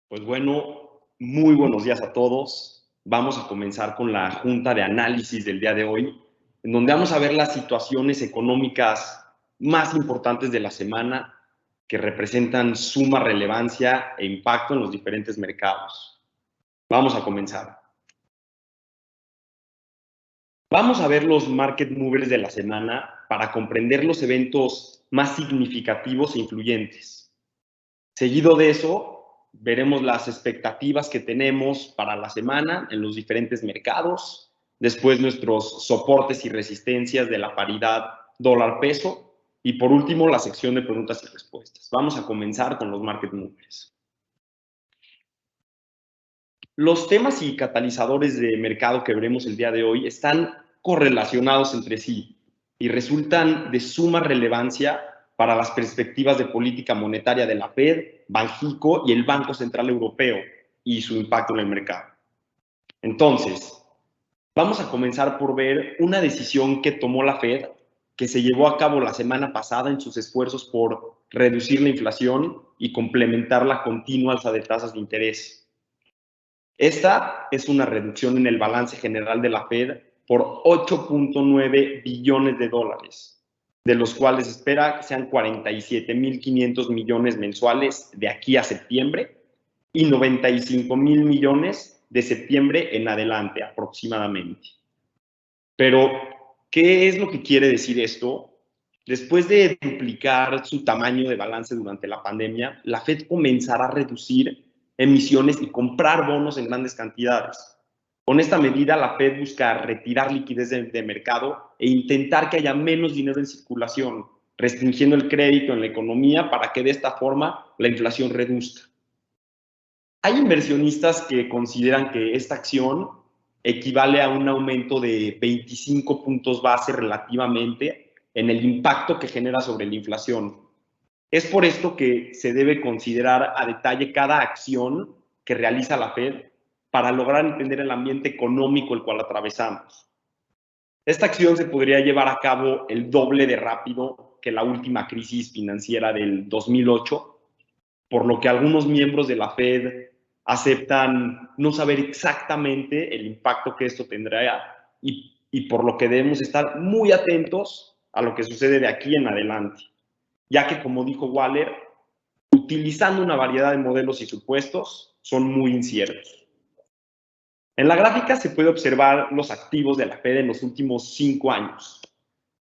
Pues bueno, muy buenos días a todos. Vamos a comenzar con la junta de análisis del día de hoy, en donde vamos a ver las situaciones económicas más importantes de la semana que representan suma relevancia e impacto en los diferentes mercados. Vamos a comenzar. Vamos a ver los market movers de la semana para comprender los eventos más significativos e influyentes. Seguido de eso, veremos las expectativas que tenemos para la semana en los diferentes mercados, después nuestros soportes y resistencias de la paridad dólar-peso y por último la sección de preguntas y respuestas. Vamos a comenzar con los market movers. Los temas y catalizadores de mercado que veremos el día de hoy están correlacionados entre sí y resultan de suma relevancia para las perspectivas de política monetaria de la Fed, Banxico y el Banco Central Europeo y su impacto en el mercado. Entonces, vamos a comenzar por ver una decisión que tomó la Fed, que se llevó a cabo la semana pasada en sus esfuerzos por reducir la inflación y complementar la continua alza de tasas de interés. Esta es una reducción en el balance general de la Fed por 8.9 billones de dólares, de los cuales espera que sean 47.500 millones mensuales de aquí a septiembre y 95.000 millones de septiembre en adelante aproximadamente. Pero, ¿qué es lo que quiere decir esto? Después de duplicar su tamaño de balance durante la pandemia, la Fed comenzará a reducir emisiones y comprar bonos en grandes cantidades. Con esta medida, la Fed busca retirar liquidez de mercado e intentar que haya menos dinero en circulación, restringiendo el crédito en la economía para que de esta forma la inflación reduzca. Hay inversionistas que consideran que esta acción equivale a un aumento de 25 puntos base relativamente en el impacto que genera sobre la inflación. Es por esto que se debe considerar a detalle cada acción que realiza la Fed para lograr entender el ambiente económico el cual atravesamos. Esta acción se podría llevar a cabo el doble de rápido que la última crisis financiera del 2008, por lo que algunos miembros de la Fed aceptan no saber exactamente el impacto que esto tendrá y por lo que debemos estar muy atentos a lo que sucede de aquí en adelante, ya que, como dijo Waller, utilizando una variedad de modelos y supuestos, son muy inciertos. En la gráfica se puede observar los activos de la Fed en los últimos 5 años.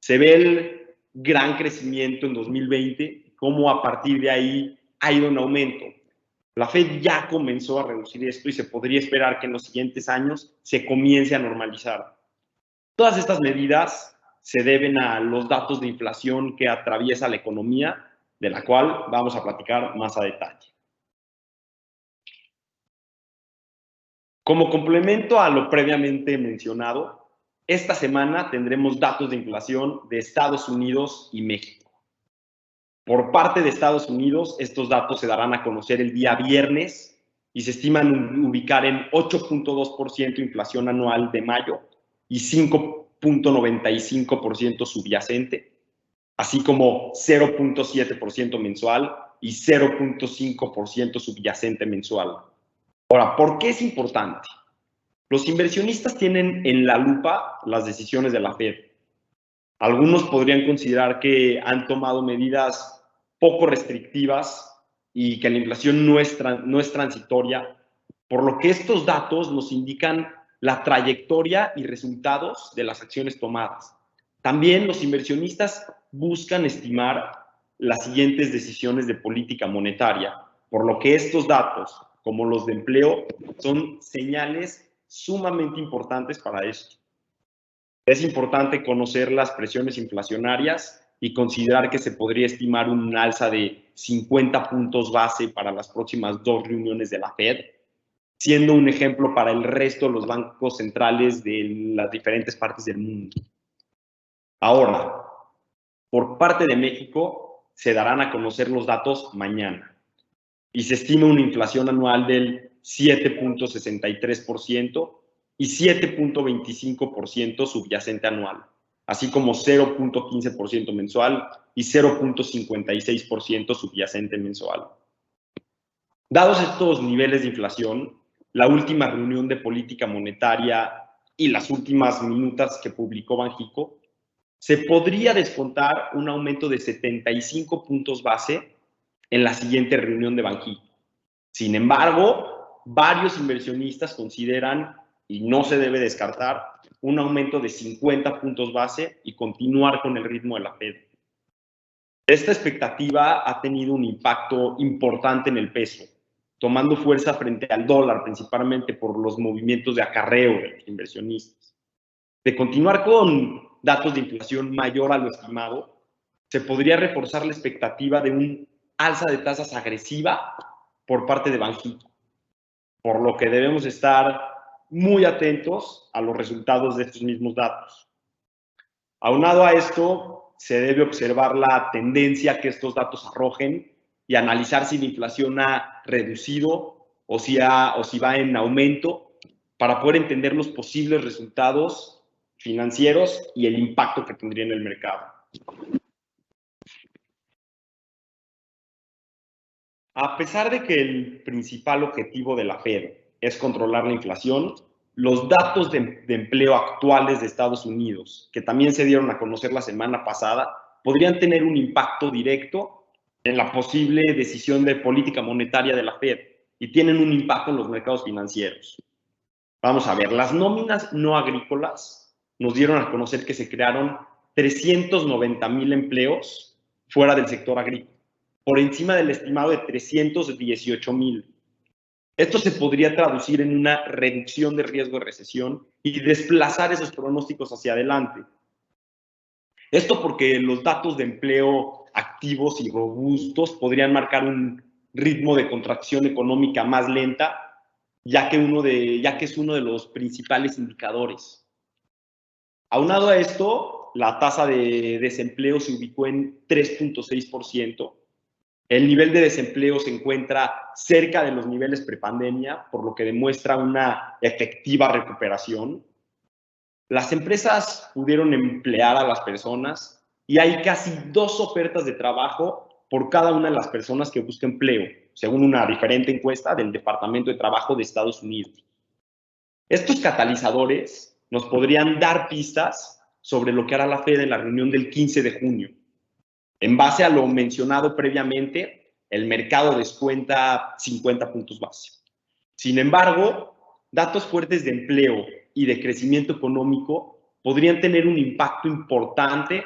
Se ve el gran crecimiento en 2020, cómo a partir de ahí ha ido en aumento. La Fed ya comenzó a reducir esto y se podría esperar que en los siguientes años se comience a normalizar. Todas estas medidas se deben a los datos de inflación que atraviesa la economía, de la cual vamos a platicar más a detalle. Como complemento a lo previamente mencionado, esta semana tendremos datos de inflación de Estados Unidos y México. Por parte de Estados Unidos, estos datos se darán a conocer el día viernes y se estiman ubicar en 8.2% inflación anual de mayo y 5.95% subyacente, así como 0.7% mensual y 0.5% subyacente mensual. Ahora, ¿por qué es importante? Los inversionistas tienen en la lupa las decisiones de la Fed. Algunos podrían considerar que han tomado medidas poco restrictivas y que la inflación no es transitoria, por lo que estos datos nos indican la trayectoria y resultados de las acciones tomadas. También los inversionistas buscan estimar las siguientes decisiones de política monetaria, por lo que estos datos, como los de empleo, son señales sumamente importantes para esto. Es importante conocer las presiones inflacionarias y considerar que se podría estimar un alza de 50 puntos base para las próximas 2 reuniones de la Fed, siendo un ejemplo para el resto de los bancos centrales de las diferentes partes del mundo. Ahora, por parte de México, se darán a conocer los datos mañana y se estima una inflación anual del 7.63% y 7.25% subyacente anual, así como 0.15% mensual y 0.56% subyacente mensual. Dados estos niveles de inflación, la última reunión de política monetaria y las últimas minutas que publicó Banxico, se podría descontar un aumento de 75 puntos base en la siguiente reunión de Banxico. Sin embargo, varios inversionistas consideran, y no se debe descartar, un aumento de 50 puntos base y continuar con el ritmo de la Fed. Esta expectativa ha tenido un impacto importante en el peso, tomando fuerza frente al dólar, principalmente por los movimientos de acarreo de los inversionistas. De continuar con datos de inflación mayor a lo estimado, se podría reforzar la expectativa de un alza de tasas agresiva por parte de Banxico, por lo que debemos estar muy atentos a los resultados de estos mismos datos. Aunado a esto, se debe observar la tendencia que estos datos arrojen y analizar si la inflación ha reducido o si va en aumento para poder entender los posibles resultados financieros y el impacto que tendría en el mercado. A pesar de que el principal objetivo de la Fed es controlar la inflación, los datos de empleo actuales de Estados Unidos, que también se dieron a conocer la semana pasada, podrían tener un impacto directo en la posible decisión de política monetaria de la Fed y tienen un impacto en los mercados financieros. Vamos a ver, las nóminas no agrícolas nos dieron a conocer que se crearon 390,000 empleos fuera del sector agrícola, por encima del estimado de 318,000. Esto se podría traducir en una reducción de riesgo de recesión y desplazar esos pronósticos hacia adelante. Esto porque los datos de empleo activos y robustos podrían marcar un ritmo de contracción económica más lenta, ya que es uno de los principales indicadores. Aunado a esto, la tasa de desempleo se ubicó en 3.6%. El nivel de desempleo se encuentra cerca de los niveles prepandemia, por lo que demuestra una efectiva recuperación. Las empresas pudieron emplear a las personas y hay casi 2 ofertas de trabajo por cada una de las personas que busca empleo, según una diferente encuesta del Departamento de Trabajo de Estados Unidos. Estos catalizadores nos podrían dar pistas sobre lo que hará la Fed en la reunión del 15 de junio. En base a lo mencionado previamente, el mercado descuenta 50 puntos base. Sin embargo, datos fuertes de empleo y de crecimiento económico podrían tener un impacto importante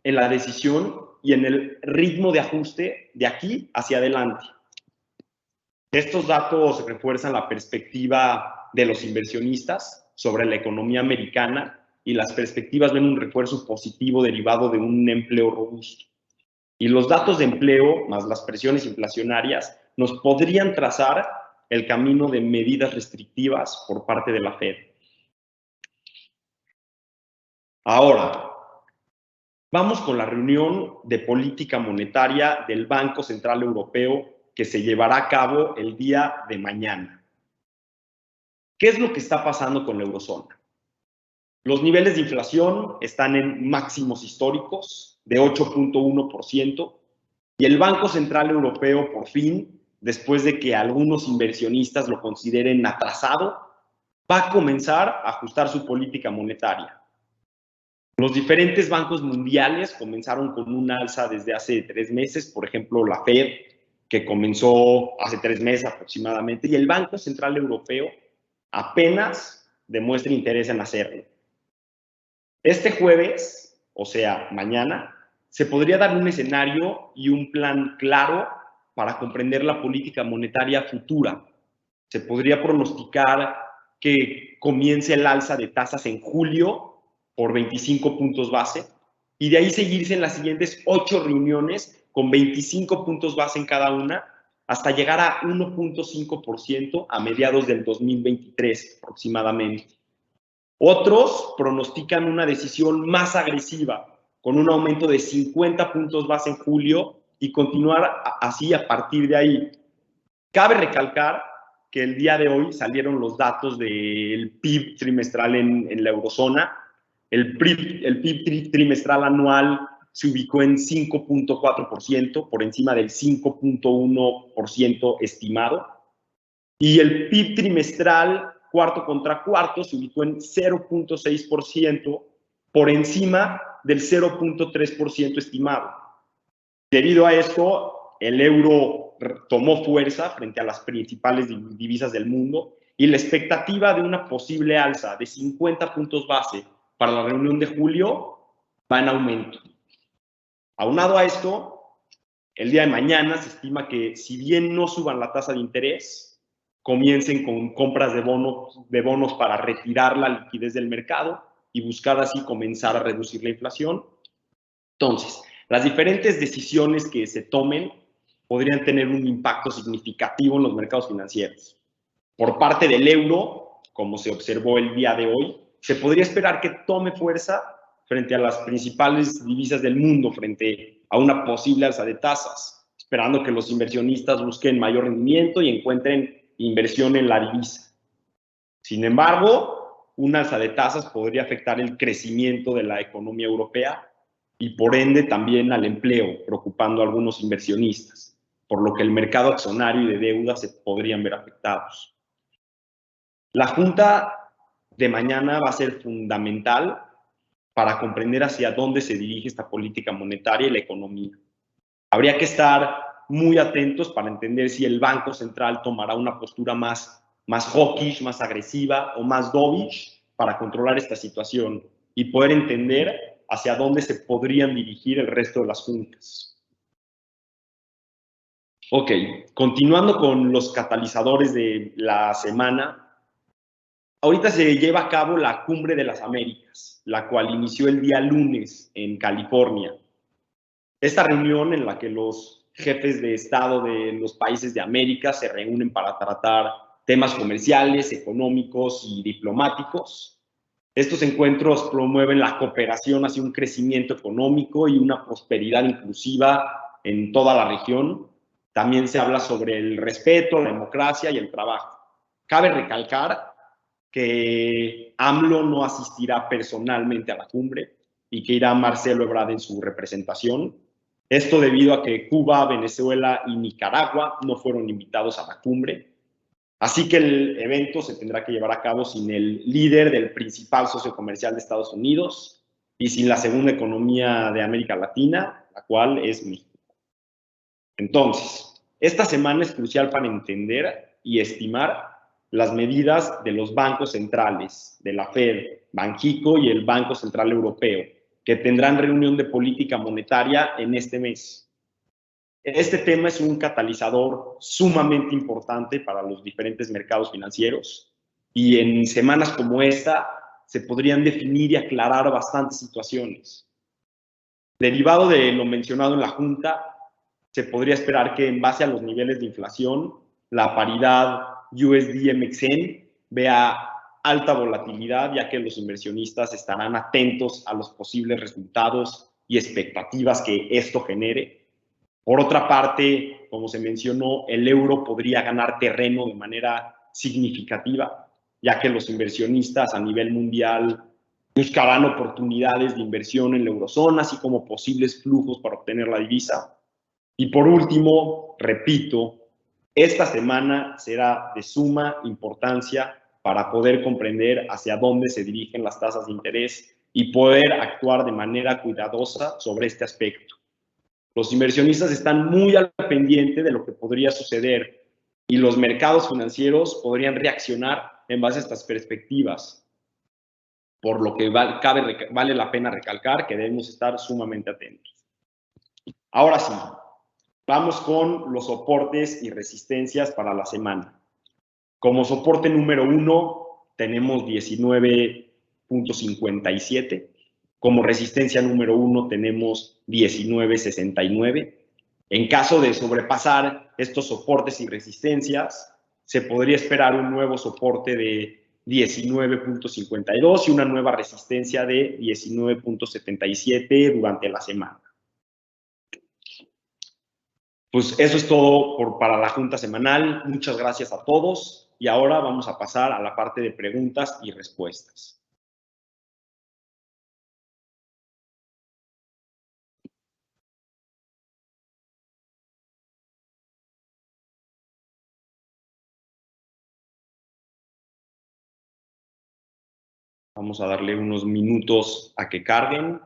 en la decisión y en el ritmo de ajuste de aquí hacia adelante. Estos datos refuerzan la perspectiva de los inversionistas sobre la economía americana y las perspectivas ven un refuerzo positivo derivado de un empleo robusto. Y los datos de empleo, más las presiones inflacionarias, nos podrían trazar el camino de medidas restrictivas por parte de la Fed. Ahora, vamos con la reunión de política monetaria del Banco Central Europeo que se llevará a cabo el día de mañana. ¿Qué es lo que está pasando con la eurozona? Los niveles de inflación están en máximos históricos de 8.1%. Y el Banco Central Europeo, por fin, después de que algunos inversionistas lo consideren atrasado, va a comenzar a ajustar su política monetaria. Los diferentes bancos mundiales comenzaron con un alza desde hace 3 meses, por ejemplo, la Fed, que comenzó hace 3 meses aproximadamente, y el Banco Central Europeo apenas demuestra interés en hacerlo. Este jueves, o sea, mañana, se podría dar un escenario y un plan claro para comprender la política monetaria futura. Se podría pronosticar que comience el alza de tasas en julio por 25 puntos base y de ahí seguirse en las siguientes 8 reuniones con 25 puntos base en cada una hasta llegar a 1.5% a mediados del 2023 aproximadamente. Otros pronostican una decisión más agresiva, con un aumento de 50 puntos base en julio y continuar así a partir de ahí. Cabe recalcar que el día de hoy salieron los datos del PIB trimestral en la eurozona. El PIB trimestral anual se ubicó en 5.4%, por encima del 5.1% estimado. Y el PIB trimestral, cuarto contra cuarto, se ubicó en 0.6%, por encima del 0.3% estimado. Debido a esto, el euro tomó fuerza frente a las principales divisas del mundo y la expectativa de una posible alza de 50 puntos base para la reunión de julio va en aumento. Aunado a esto, el día de mañana se estima que, si bien no suban la tasa de interés, comiencen con compras de bonos para retirar la liquidez del mercado y buscar así comenzar a reducir la inflación. Entonces, las diferentes decisiones que se tomen podrían tener un impacto significativo en los mercados financieros. Por parte del euro, como se observó el día de hoy, se podría esperar que tome fuerza frente a las principales divisas del mundo, frente a una posible alza de tasas, esperando que los inversionistas busquen mayor rendimiento y encuentren inversión en la divisa. Sin embargo, una alza de tasas podría afectar el crecimiento de la economía europea y por ende también al empleo, preocupando a algunos inversionistas, por lo que el mercado accionario y de deuda se podrían ver afectados. La junta de mañana va a ser fundamental para comprender hacia dónde se dirige esta política monetaria y la economía. Habría que estar muy atentos para entender si el Banco Central tomará una postura más hawkish, más agresiva o más dovish para controlar esta situación y poder entender hacia dónde se podrían dirigir el resto de las juntas. Ok, continuando con los catalizadores de la semana. Ahorita se lleva a cabo la Cumbre de las Américas, la cual inició el día lunes en California. Esta reunión en la que los jefes de Estado de los países de América se reúnen para tratar temas comerciales, económicos y diplomáticos. Estos encuentros promueven la cooperación hacia un crecimiento económico y una prosperidad inclusiva en toda la región. También se habla sobre el respeto, la democracia y el trabajo. Cabe recalcar que AMLO no asistirá personalmente a la cumbre y que irá Marcelo Ebrard en su representación. Esto debido a que Cuba, Venezuela y Nicaragua no fueron invitados a la cumbre. Así que el evento se tendrá que llevar a cabo sin el líder del principal socio comercial de Estados Unidos y sin la segunda economía de América Latina, la cual es México. Entonces, esta semana es crucial para entender y estimar las medidas de los bancos centrales, de la Fed, Banxico y el Banco Central Europeo, que tendrán reunión de política monetaria en este mes. Este tema es un catalizador sumamente importante para los diferentes mercados financieros y en semanas como esta se podrían definir y aclarar bastantes situaciones. Derivado de lo mencionado en la Junta, se podría esperar que en base a los niveles de inflación, la paridad USD-MXN vea alta volatilidad, ya que los inversionistas estarán atentos a los posibles resultados y expectativas que esto genere. Por otra parte, como se mencionó, el euro podría ganar terreno de manera significativa, ya que los inversionistas a nivel mundial buscarán oportunidades de inversión en la eurozona, así como posibles flujos para obtener la divisa. Y por último, repito, esta semana será de suma importancia para poder comprender hacia dónde se dirigen las tasas de interés y poder actuar de manera cuidadosa sobre este aspecto. Los inversionistas están muy al pendiente de lo que podría suceder y los mercados financieros podrían reaccionar en base a estas perspectivas, por lo que vale la pena recalcar que debemos estar sumamente atentos. Ahora sí, vamos con los soportes y resistencias para la semana. Como soporte número 1 tenemos 19.57. Como resistencia número 1 tenemos 19.69. En caso de sobrepasar estos soportes y resistencias, se podría esperar un nuevo soporte de 19.52 y una nueva resistencia de 19.77 durante la semana. Pues eso es todo para la junta semanal. Muchas gracias a todos y ahora vamos a pasar a la parte de preguntas y respuestas. Vamos a darle unos minutos a que carguen.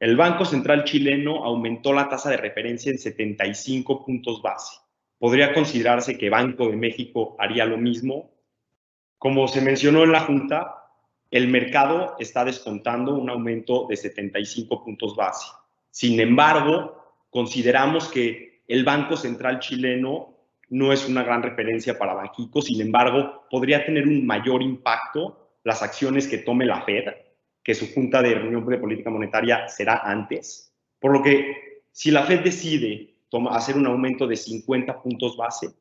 El Banco Central chileno aumentó la tasa de referencia en 75 puntos base. ¿Podría considerarse que Banco de México haría lo mismo? Como se mencionó en la Junta, el mercado está descontando un aumento de 75 puntos base. Sin embargo, consideramos que el Banco Central chileno no es una gran referencia para Banxico, sin embargo, podría tener un mayor impacto las acciones que tome la Fed, que su Junta de Reunión de Política Monetaria será antes, por lo que si la Fed decide hacer un aumento de 50 puntos base,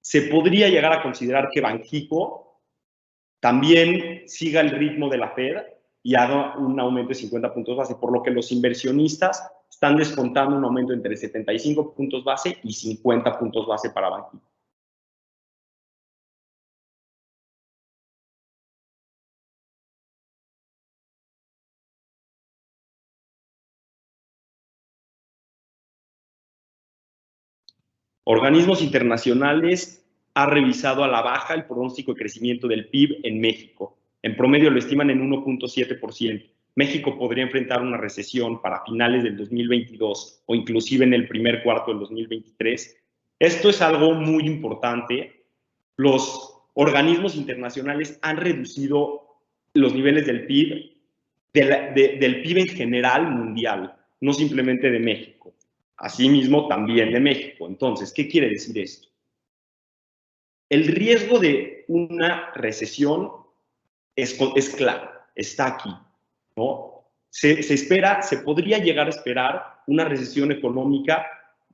se podría llegar a considerar que Banxico también siga el ritmo de la Fed y haga un aumento de 50 puntos base, por lo que los inversionistas están descontando un aumento entre 75 puntos base y 50 puntos base para Banxico. Organismos internacionales han revisado a la baja el pronóstico de crecimiento del PIB en México. En promedio lo estiman en 1.7%. México podría enfrentar una recesión para finales del 2022 o inclusive en el primer cuarto del 2023. Esto es algo muy importante. Los organismos internacionales han reducido los niveles del PIB, del PIB en general mundial, no simplemente de México. Asimismo, también de México. Entonces, ¿qué quiere decir esto? El riesgo de una recesión es claro, está aquí, ¿no? Se podría llegar a esperar una recesión económica.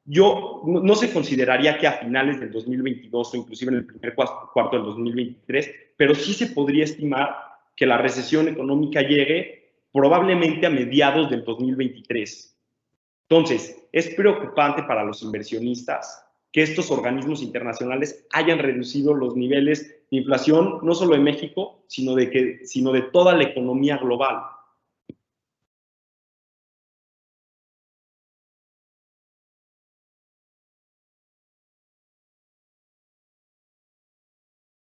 No se consideraría que a finales del 2022 o inclusive en el primer cuarto del 2023, pero sí se podría estimar que la recesión económica llegue probablemente a mediados del 2023. Entonces, es preocupante para los inversionistas que estos organismos internacionales hayan reducido los niveles de inflación, no solo de México, sino de toda la economía global.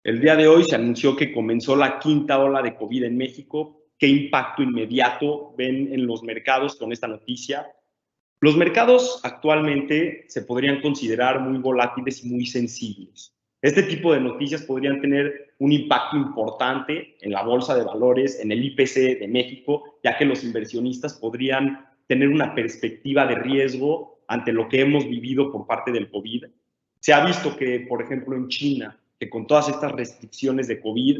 El día de hoy se anunció que comenzó la quinta ola de COVID en México. ¿Qué impacto inmediato ven en los mercados con esta noticia? Los mercados actualmente se podrían considerar muy volátiles y muy sensibles. Este tipo de noticias podrían tener un impacto importante en la bolsa de valores, en el IPC de México, ya que los inversionistas podrían tener una perspectiva de riesgo ante lo que hemos vivido por parte del COVID. Se ha visto que, por ejemplo, en China, que con todas estas restricciones de COVID,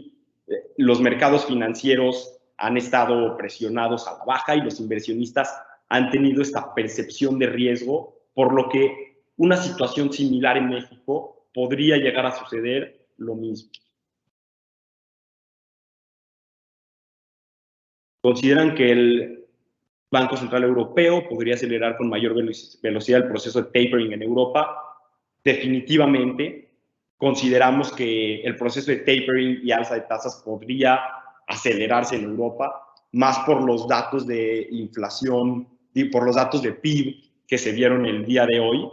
los mercados financieros han estado presionados a la baja y los inversionistas han tenido esta percepción de riesgo, por lo que una situación similar en México podría llegar a suceder lo mismo. Consideran que el Banco Central Europeo podría acelerar con mayor velocidad el proceso de tapering en Europa. Definitivamente, consideramos que el proceso de tapering y alza de tasas podría acelerarse en Europa, más por los datos de inflación y por los datos de PIB que se vieron el día de hoy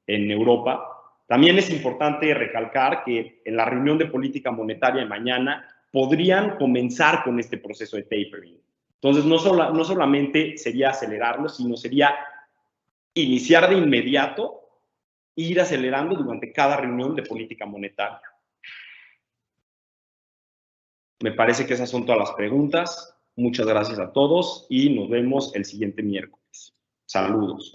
en Europa. También es importante recalcar que en la reunión de política monetaria de mañana podrían comenzar con este proceso de tapering. Entonces, no solamente sería acelerarlo, sino sería iniciar de inmediato e ir acelerando durante cada reunión de política monetaria. Me parece que esas son todas las preguntas. Muchas gracias a todos y nos vemos el siguiente miércoles. Saludos.